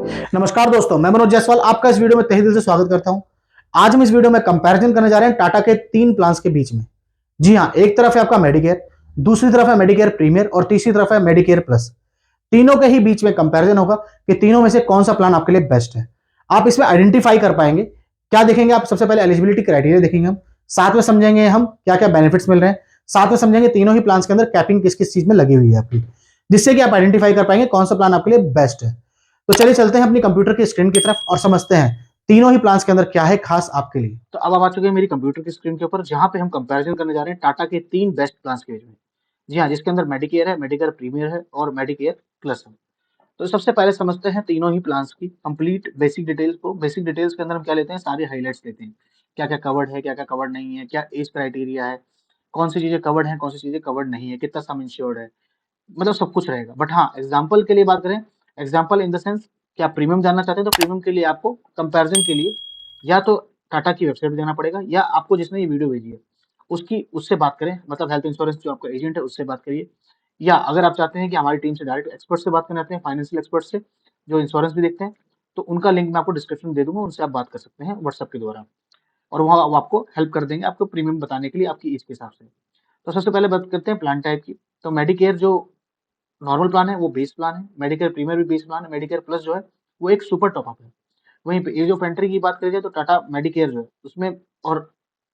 नमस्कार दोस्तों, मैं मनोज जायसवाल आपका इस वीडियो में तहे दिल से स्वागत करता हूं। आज हम इस वीडियो में कंपैरिजन करने जा रहे हैं टाटा के 3 प्लान्स के बीच में। जी हां, एक तरफ है आपका मेडिकेयर, दूसरी तरफ है मेडिकेयर प्रीमियर और तीसरी तरफ है मेडिकेयर प्लस। तीनों के ही बीच में कंपैरिजन होगा कि तीनों में से कौन सा प्लान आपके लिए बेस्ट है। आप इसमें आइडेंटिफाई कर पाएंगे। क्या देखेंगे आप? सबसे पहले एलिजिबिलिटी क्राइटेरिया देखेंगे हम, साथ में समझेंगे हम क्या क्या बेनिफिट्स मिल रहे हैं, साथ में समझेंगे तीनों ही प्लान के अंदर कैपिंग किस किस चीज में लगी हुई है आपकी, जिससे कि आप आइडेंटिफाई कर पाएंगे कौन सा प्लान आपके लिए बेस्ट है। तो चलिए चलते हैं अपनी कंप्यूटर की स्क्रीन की तरफ और समझते हैं तीनों ही प्लान्स के अंदर क्या है खास आपके लिए। तो अब आप आ चुके हैं मेरी कंप्यूटर की स्क्रीन के ऊपर, जहां पे हम कंपैरिजन करने जा रहे हैं टाटा के 3 बेस्ट प्लान्स के बीच में। जी हाँ, जिसके अंदर मेडिकेयर है, मेडिकेयर प्रीमियर है और मेडिकेयर प्लस है। तो सबसे पहले समझते हैं तीनों ही प्लान्स की कंप्लीट बेसिक डिटेल्स को। बेसिक डिटेल्स के अंदर हम क्या लेते हैं, सारे हाइलाइट्स लेते हैं। क्या क्या कवर्ड है, क्या क्या कवर्ड नहीं है, क्या एज क्राइटेरिया है, कौन सी चीजें कवर्ड है, कौन सी चीजें कवर्ड नहीं है, कितना सम इंश्योर्ड है, मतलब सब कुछ रहेगा। बट हाँ, एग्जाम्पल के लिए बात करें, एग्जाम्पल इन द सेंस कि आप प्रीमियम जानना चाहते हैं तो प्रीमियम के लिए आपको कंपैरिजन के लिए या तो टाटा की वेबसाइट पे जाना पड़ेगा, या आपको जिसने ये वीडियो भेजी है उससे बात करें, मतलब हेल्थ इंश्योरेंस जो आपका एजेंट है उससे बात करिए। या अगर आप चाहते हैं कि हमारी टीम से डायरेक्ट एक्सपर्ट से बात करना चाहते हैं, फाइनेंशियल एक्सपर्ट से जो इंश्योरेंस भी देखते हैं, तो उनका लिंक मैं आपको डिस्क्रिप्शन में दे दूंगा, उनसे आप बात कर सकते हैं व्हाट्सएप के द्वारा, और वहाँ वो आपको हेल्प कर देंगे आपको प्रीमियम बताने के लिए आपकी एज के हिसाब से। तो सबसे पहले बात करते हैं प्लान टाइप की। तो मेडिकेयर जो नॉर्मल प्लान है वो बेस प्लान है, मेडिकेयर प्रीमियर भी बेस प्लान है, मेडिकेयर प्लस जो है वो एक सुपर टॉपअप है। वहीं पे एज ऑफ एंट्री की बात करी जाए तो टाटा मेडिकेयर जो है उसमें और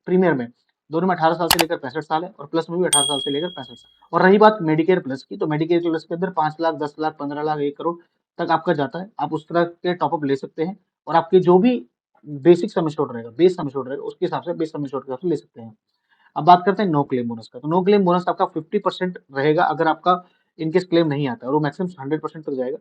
प्रीमियर में दोनों में 18 साल से लेकर 65 साल है, और प्लस में भी 18 साल से लेकर 65 साल। और रही बात मेडिकेयर प्लस की, तो मेडिकेयर प्लस के अंदर 5 लाख, 10 लाख, 15 लाख, 1 करोड़ तक आपका जाता है। आप उस तरह के टॉपअप ले सकते हैं, और आपके जो भी बेसिक सम एश्योर्ड रहेगा, बेस सम एश्योर्ड रहेगा, उसके हिसाब से बेस सम एश्योर्ड के हिसाब से ले सकते हैं। अब बात करते हैं नो क्लेम बोनस का। तो नो क्लेम बोनस आपका 50% रहेगा अगर आपका इनकेस क्लेम नहीं आता है, और वो मैक्सिमम 100% तक जाएगा।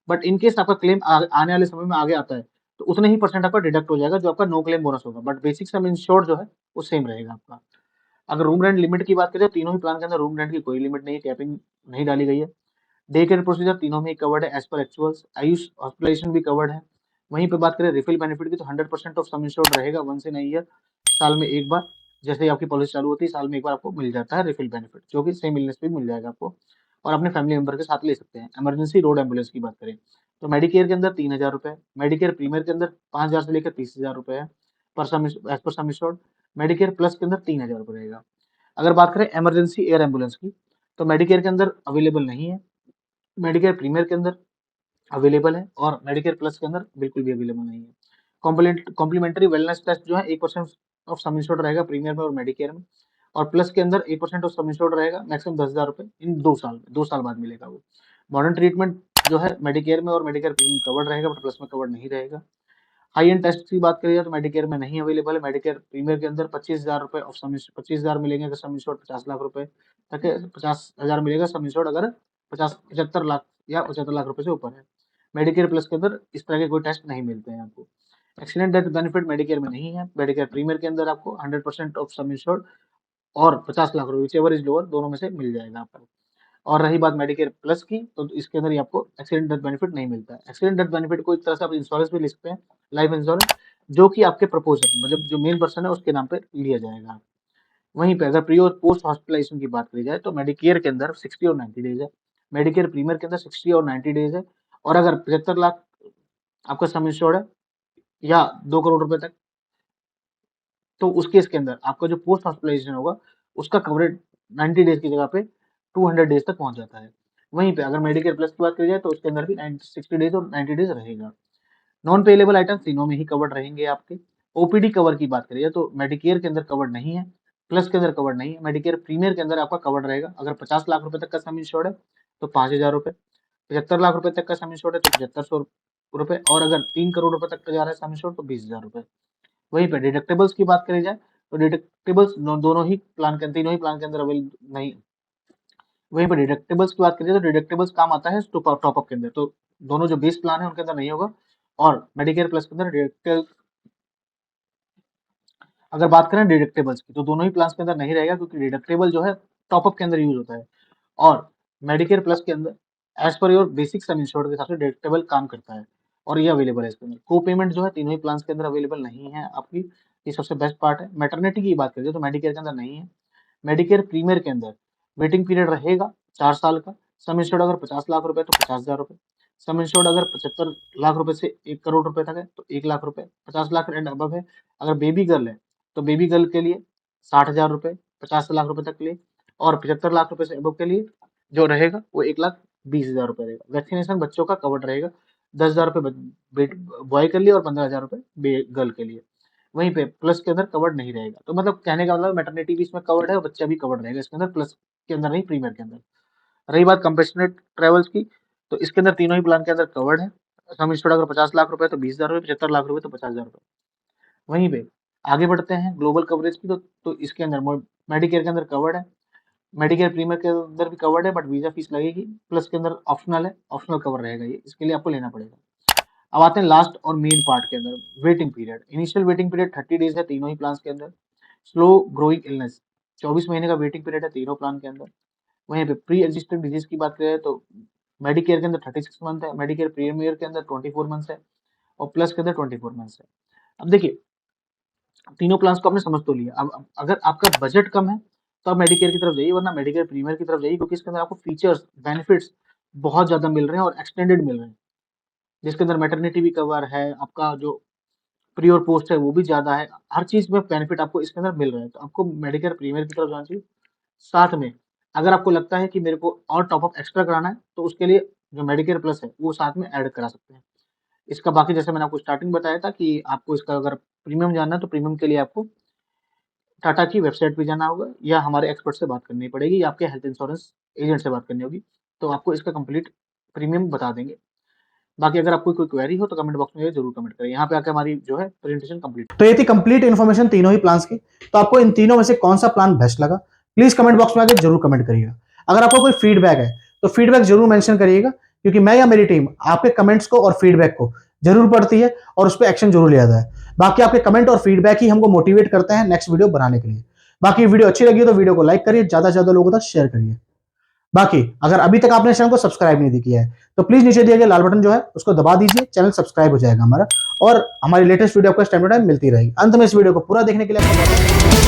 बट इनकेस आपका क्लेम आने वाले समय में आगे आता है तो उतने ही परसेंट आपका डिडक्ट हो जाएगा जो आपका नो क्लेम बोनस होगा। बट बेसिक सम इंश्योर्ड जो है वो सेम रहेगा आपका। अगर रूम रेंट लिमिट की बात करें तो तीनों ही प्लान के अंदर रूम रेंट की कोई लिमिट नहीं है, कैपिंग नहीं डाली गई है। डे केयर प्रोसीजर तीनों में कवर्ड है as per actuals. AYUSH hospitalisation भी कवर्ड है। वहीं पे बात करें रिफिल बेनिफिट की, तो 100% ऑफ सम इंश्योर्ड रहेगा, वंस इन ईयर, साल में एक बार। जैसे ही आपकी पॉलिसी चालू होती है साल में एक बार आपको मिल जाता है रिफिल बेनिफिट, जो कि सेम इलनेस पे भी मिल जाएगा आपको, और अपने फैमिली मेंबर के साथ ले सकते हैं। इमरजेंसी रोड एम्बुलेंस की बात करें तो मेडिकेयर के अंदर 3,000 रुपए, मेडिकेयर प्रीमियर के अंदर 5,000 से लेकर 30,000 रुपए है पर सम एज पर सम इंश्योर्ड। मेडिकेयर प्लस के अंदर 3,000 रुपए रहेगा। अगर बात करें इमरजेंसी एयर एम्बुलेंस की, तो मेडिकेयर के अंदर अवेलेबल नहीं है, मेडिकेयर प्रीमियर के अंदर अवेलेबल है, और मेडिकेयर प्लस के अंदर बिल्कुल भी अवेलेबल नहीं है। कॉम्प्लीमेंट्री वेलनेस टेस्ट जो है 1% ऑफ सम इंश्योर्ड रहेगा प्रीमियर में और मेडिकेयर में, और प्लस के अंदर 1% ऑफ सम इंश्योर्ड रहेगा, मैक्सिमम 10,000 रुपए इन 2 साल में, 2 साल बाद मिलेगा वो। मॉडर्न ट्रीटमेंट जो है मेडिकेयर में और मेडिकेयर प्रीमियम कवर्ड रहेगा, बट प्लस में कवर्ड नहीं रहेगा। हाई एंड टेस्ट की बात करिए तो मेडिकेयर में नहीं अवेलेबल है। मेडिकेयर प्रीमियर के अंदर 25,000 रुपए ऑफ सम 25,000 मिलेंगे अगर सम इंश्योर्ड 50 लाख रुपए तक है, 50,000 मिलेगा सम इंश्योर्ड अगर 75 लाख या 75 लाख रुपए से ऊपर है। मेडिकेयर प्लस के अंदर इस तरह के कोई टेस्ट नहीं मिलते हैं आपको। एक्सीडेंट डेथ बेनिफिट मेडिकेयर में नहीं है। मेडिकेयर प्रीमियर के अंदर आपको 100% ऑफ सम इंश्योर्ड और 50 लाख रुपए, विच एवर इज लोअर, दोनों में से मिल जाएगा आपको। और रही बात मेडिकेयर प्लस की, तो इसके अंदर ही आपको एक्सीडेंट डेथ बेनिफिट नहीं मिलता है। एक्सीडेंट डेथ बेनिफिट को एक तरह से आप इंश्योरेंस भी ले सकते हैं, लाइफ इंश्योरेंस, जो कि आपके प्रपोजल मतलब जो मेन पर्सन है उसके नाम पे लिया जाएगा। वहीं पे अगर प्री और पोस्ट हॉस्पिटलाइजेशन की बात करी जाए तो मेडिकेयर के अंदर 60 और 90 डेज है, मेडिकेयर प्रीमियर के अंदर 60 और 90 डेज है। और अगर 75 लाख आपका सम इंश्योर्ड है या 2 करोड़ रुपए तक, तो उस केस के अंदर आपका जो पोस्ट हॉस्पिटलाइजेशन होगा उसका कवरेज 90 डेज की जगह पे 200 डेज तक पहुंच जाता है। वहीं पे अगर मेडिकेयर प्लस की बात करी जाए तो उसके अंदर भी 60 डेज और 90 डेज रहेगा। नॉन पेलेबल आइटम तीनों में ही कवर्ड रहेंगे आपके। ओपीडी कवर की बात करिए तो मेडिकेयर के अंदर कवर्ड नहीं है, प्लस के अंदर कवर्ड नहीं है। मेडिकेयर प्रीमियर के अंदर आपका कवर्ड रहेगा। अगर 50 लाख रुपए तक का सम इंश्योर्ड है तो 5,000 रुपए, 75 लाख रुपए तक का सम इंश्योर्ड है तो 7,500 रुपए, और अगर 3 करोड़ रुपए तक का जा रहा है सम इंश्योर्ड तो 20,000 रुपए। वहीं पे डिडक्टेबल्स की बात करी जाए तो डिडक्टेबल्स दोनों ही प्लान के तीनों ही प्लान के अंदर अवेलेबल नहीं। वहीं पे डिडक्टेबल्स की बात करिए तो डिडक्टेबल्स काम आता है टॉपअप के अंदर, तो दोनों जो बेस प्लान है उनके अंदर नहीं होगा। और मेडिकेयर प्लस के अंदर डिडक्टेबल, अगर बात करें डिडक्टेबल्स की, तो दोनों ही प्लान के अंदर नहीं रहेगा, क्योंकि डिडक्टेबल जो है टॉपअप के अंदर यूज होता है, और मेडिकेयर प्लस के अंदर as per your basic sum insured के हिसाब से डिडक्टेबल काम करता है, और ये अवेलेबल है इसके अंदर। को पेमेंट जो है तीनों ही प्लान के अंदर अवेलेबल नहीं है आपकी, ये सबसे बेस्ट पार्ट है। मैटरनिटी की बात करें तो मेडिकेयर के अंदर नहीं है। मेडिकेयर प्रीमियर के अंदर वेटिंग पीरियड रहेगा 4 साल का। सम इंश्योर्ड अगर 50 लाख रुपए तो 50,000 रुपए, सम इंश्योर्ड अगर 75 लाख रुपए से 1 करोड़ रुपए तक है तो 1 लाख रुपए, 50 लाख एंड अबव है। अगर बेबी गर्ल है तो बेबी गर्ल के लिए 60,000 रुपए, 50 लाख रुपए तक के लिए, और 75 लाख रुपए से अबव के लिए जो रहेगा वो 1,20,000 रुपए रहेगा। वैक्सीनेशन बच्चों का कवर्ड रहेगा, 10,000 रुपए बॉय के लिए और 15,000 रुपए गर्ल के लिए। वहीं पे प्लस के अंदर कवर्ड नहीं रहेगा। तो मतलब कहने का मतलब मैटरनिटी भी इसमें कवर्ड है और बच्चा भी कवर्ड रहेगा इसके अंदर, प्लस के अंदर नहीं, प्रीमियर के अंदर। रही बात कंपैशनेट ट्रेवल्स की, तो इसके अंदर तीनों ही प्लान के अंदर कवर्ड है। सम इंश्योर्ड अगर 50 लाख रुपए तो 20,000 रुपए, 75 लाख रुपए तो 50,000 रुपए। वहीं पे आगे बढ़ते हैं ग्लोबल कवरेज की, तो इसके अंदर मेडिकेयर के अंदर कवर्ड है, मेडिकेयर प्रीमियर के अंदर भी कवर्ड है, बट वीजा फीस लगेगी। प्लस के अंदर ऑप्शनल है, ऑप्शनल कवर रहेगा ये, इसके लिए आपको लेना पड़ेगा। अब आते हैं लास्ट और मेन पार्ट के अंदर, waiting period. Initial waiting period 30 days है तीनों ही प्लान के अंदर। स्लो ग्रोइंग इलनेस 24 महीने का वेटिंग पीरियड है तीनों प्लान के अंदर। वहीं पे प्री एग्जिस्टिंग डिजीज की बात करें तो मेडिकेयर के अंदर 36 मंथ है, मेडिकेयर प्रीमियर के अंदर 24 मंथ है, और प्लस के अंदर 24 मंथ है। अब देखिए तीनों प्लान्स को आपने समझ तो लिया। अब अगर आपका बजट कम है तो आप मेडिकेयर की तरफ जाइए, वरना मेडिकेयर प्रीमियर की तरफ जाइए, क्योंकि इसके अंदर आपको फीचर्स बेनिफिट्स बहुत ज्यादा मिल रहे हैं और एक्सटेंडेड मिल रहे हैं, जिसके अंदर मैटरनिटी भी कवर है, आपका जो प्री और पोस्ट है वो भी ज्यादा है, हर चीज में बेनिफिट आपको इसके अंदर मिल रहा है। तो आपको मेडिकेयर प्रीमियर की तरफ जाना चाहिए। साथ में अगर आपको लगता है कि मेरे को और टॉपअप एक्स्ट्रा कराना है तो उसके लिए जो मेडिकेयर प्लस है वो साथ में ऐड करा सकते हैं। इसका बाकी जैसे मैंने आपको स्टार्टिंग बताया था कि आपको इसका अगर प्रीमियम जानना है तो प्रीमियम के लिए आपको टाटा की वेबसाइट पे जाना होगा, या हमारे एक्सपर्ट से बात करनी पड़ेगी, या आपके हेल्थ इंश्योरेंस एजेंट से बात करनी होगी, तो आपको इसका कंप्लीट प्रीमियम बता देंगे। बाकी अगर आपको कोई क्वेरी हो तो कमेंट बॉक्स में जरूर कमेंट करें। यहाँ पे आकर हमारी जो है प्रेजेंटेशन कंप्लीट। तो ये थी कंप्लीट इन्फॉर्मेशन तीनों ही प्लान्स की। तो आपको इन तीनों में से कौन सा प्लान बेस्ट लगा, प्लीज कमेंट बॉक्स में आकर जरूर कमेंट करिएगा। अगर आपको कोई फीडबैक है तो फीडबैक जरूर मेंशन करिएगा, क्योंकि मैं या मेरी टीम आपके कमेंट्स को और फीडबैक को जरूर पढ़ती है और उस पर एक्शन जरूर लिया जाता है। बाकी आपके कमेंट और फीडबैक ही हमको मोटिवेट करते हैं नेक्स्ट वीडियो बनाने के लिए। बाकी वीडियो अच्छी लगी तो वीडियो को लाइक करिए, ज्यादा से ज्यादा लोगों तक शेयर करिए। बाकी अगर अभी तक आपने चैनल को सब्सक्राइब नहीं किया है तो प्लीज नीचे दिए गए लाल बटन जो है उसको दबा दीजिए, चैनल सब्सक्राइब हो जाएगा हमारा, और हमारी लेटेस्ट वीडियो आपको टाइम टू टाइम मिलती रहेगी। अंत में इस वीडियो को पूरा देखने के लिए आपका